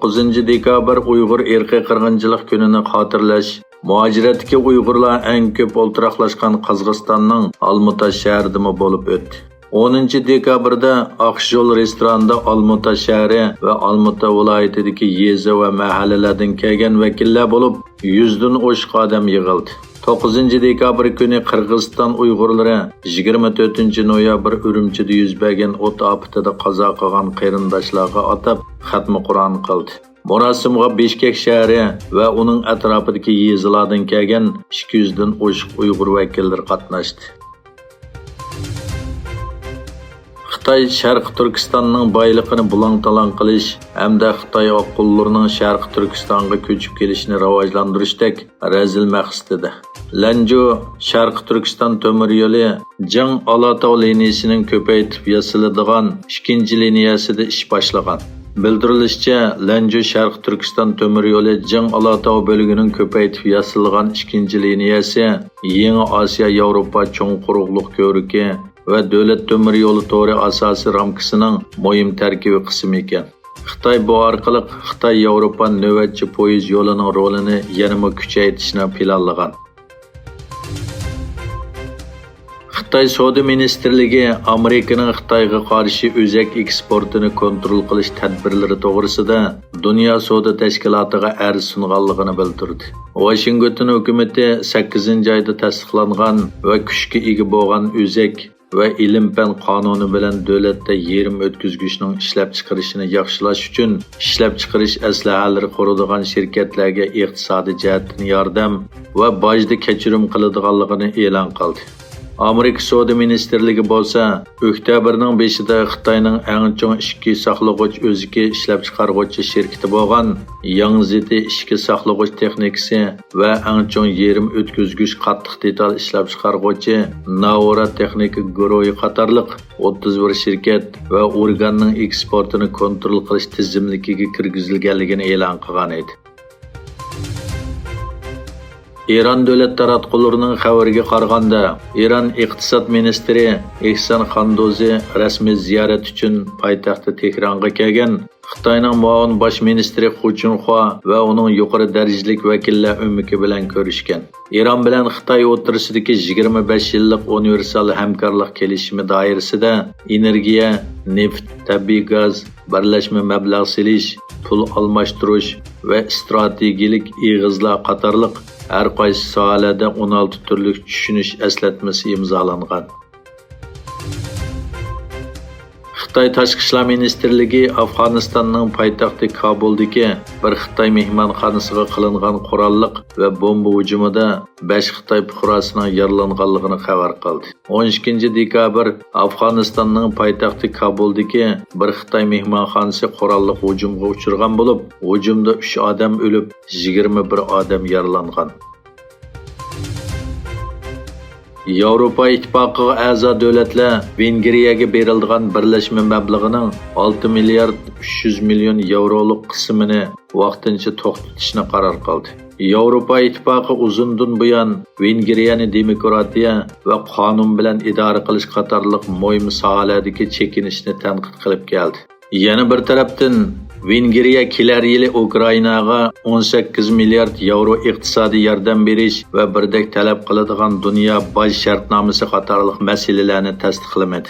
9 dekabr Uyg'ur irqiy qirg'inchilik kunini xotirlash, muhojiratdagi Uyg'urlar eng ko'p o'ltiraqlashgan Qozog'istonning Almutash shahrida bo'lib o'tdi. 10 dekabrda Oqshol restoranida Almuta shahri va Almuta viloyatidagi yeza va mahallalardan kelgan vakillar bo'lib 100 dan oshiq odam yig'ildi. 9 dekabr kuni Qirg'iziston Uyg'urlari 24 noyabr Urumchida yuz bergan o't ofatida qazo qilgan qarindoshlarga atab xatmi Qur'on qildi. Marosimga Bishkek shahri va uning atrofidagi yezalardan kelgan 200 dan oshiq Uyg'ur vakillari qatnashdi. Xitoy Sharq Turkistonning boyligini bulang-talang qilish hamda Xitoy oqqullarining Sharq Turkistonga ko'chib kelishini rivojlantirishdek razil maqsadida Lanjo Sharq Turkiston temir yo'li Jang Alatau liniyasining ko'paytib yasaladigan ikkinchi liniyasida ish boshlagan. Bildirilishicha, Lanjo Sharq Turkiston temir yo'li Jang Alatau bo'limining ko'paytib yasalgan ikkinchi liniyasi Yangi Osiyo Yevropa cho'ng quruqliq ko'riki va davlat temir yo'li to'ri asosiy ramkasining muhim tarkibiy qismi ekan. Xitoy bu orqali Xitoy Yevropa navbatchi poyezd yo'lining rolini yanada kuchaytirishni planlagan. Xitoy Savdo ministrligi Amerikaning Xitoyga qarshi o'zak eksportini kontrol qilish tadbirlari to'g'risida Dunyo savdo tashkilotiga arz sunganligini bildirdi. Washington hukumati 8-oyda tasdiqlangan va kuchga ega bo'lgan o'zak va ilm-fan qonuni bilan davlatda yerim o'tkazgichning ishlab chiqarishini yaxshilash uchun ishlab chiqarish aslahalari quradigan shirkatlarga iqtisodiy jihatdan yordam va bojda kechirim qiladiganligini e'lon qildi. Amerika Savdo ministrligi bo'lsa, oktyabrning 5-da Xitoyning eng chong ishki saqlag'ich o'ziki ishlab chiqaruvchi shirkati bo'lgan Yangziti ishki saqlag'ich texnikasi va eng chong yerim o'tkazgich qattiq detal ishlab chiqaruvchi Naura Texnika guruhi qatorliq 31 shirkat va organning eksportini kontrol qilish tizimligiga kirgizilganligini e'lon qilgan edi. İran davlat taratqullarining xabariga qaraganda, İran iqtisod ministri Ehsan Xandozi rasmiy ziyorat uchun poytaxtda Tehronga kelgan. Xitoyning muavin bosh ministri Hu Chunhua va uning yuqori darajalik vakillar umiki bilan ko'rishgan. İran bilan Xitoy o'rtasidagi 25 yillik universal hamkorlik kelishimi doirasida energiya, neft, tabiiy gaz, birlashma mablag' silish, pul almashtirish va strategik ig'izlar qatorliq har qaysi sohalarda 16 turli tushunish eslatmasi imzolangan. Xitoy Tashqi ishlar ministrligi Afg'onistonning poytaxti Kobuldagi bir Xitoy mehmonxonasiga qilingan qurolliq va bomba hujumida 5 Xitoy fuqarosining yaralanganligini xabar qildi. 12 dekabr Afg'onistonning poytaxti Kobuldagi bir Xitoy mehmonxonasi qurolliq hujumga uchragan bo'lib, hujumda 3 odam o'lib, 21 odam yaralangan. Yevropa ittifoqiga a'zo davlatlar Vengriyaga berilgan birlashma mablag'ining 6 milliard 300 million yevroliq qismini vaqtincha to'xtatishni qaror qildi. Yevropa ittifoqi uzundan buyon Vengriyani demokratiya va qonun bilan idora qilish qatorliq muhim sohalardagi chekinishni tanqid qilib keldi. Yana bir tarafdan Vengriya kelar yili Ukrainaga 18 milliard yevro iqtisodiy yordam berish va birdek talab qiladigan dunyo boj shartnomasi qatorliq masalalarni tasdiqlamadi.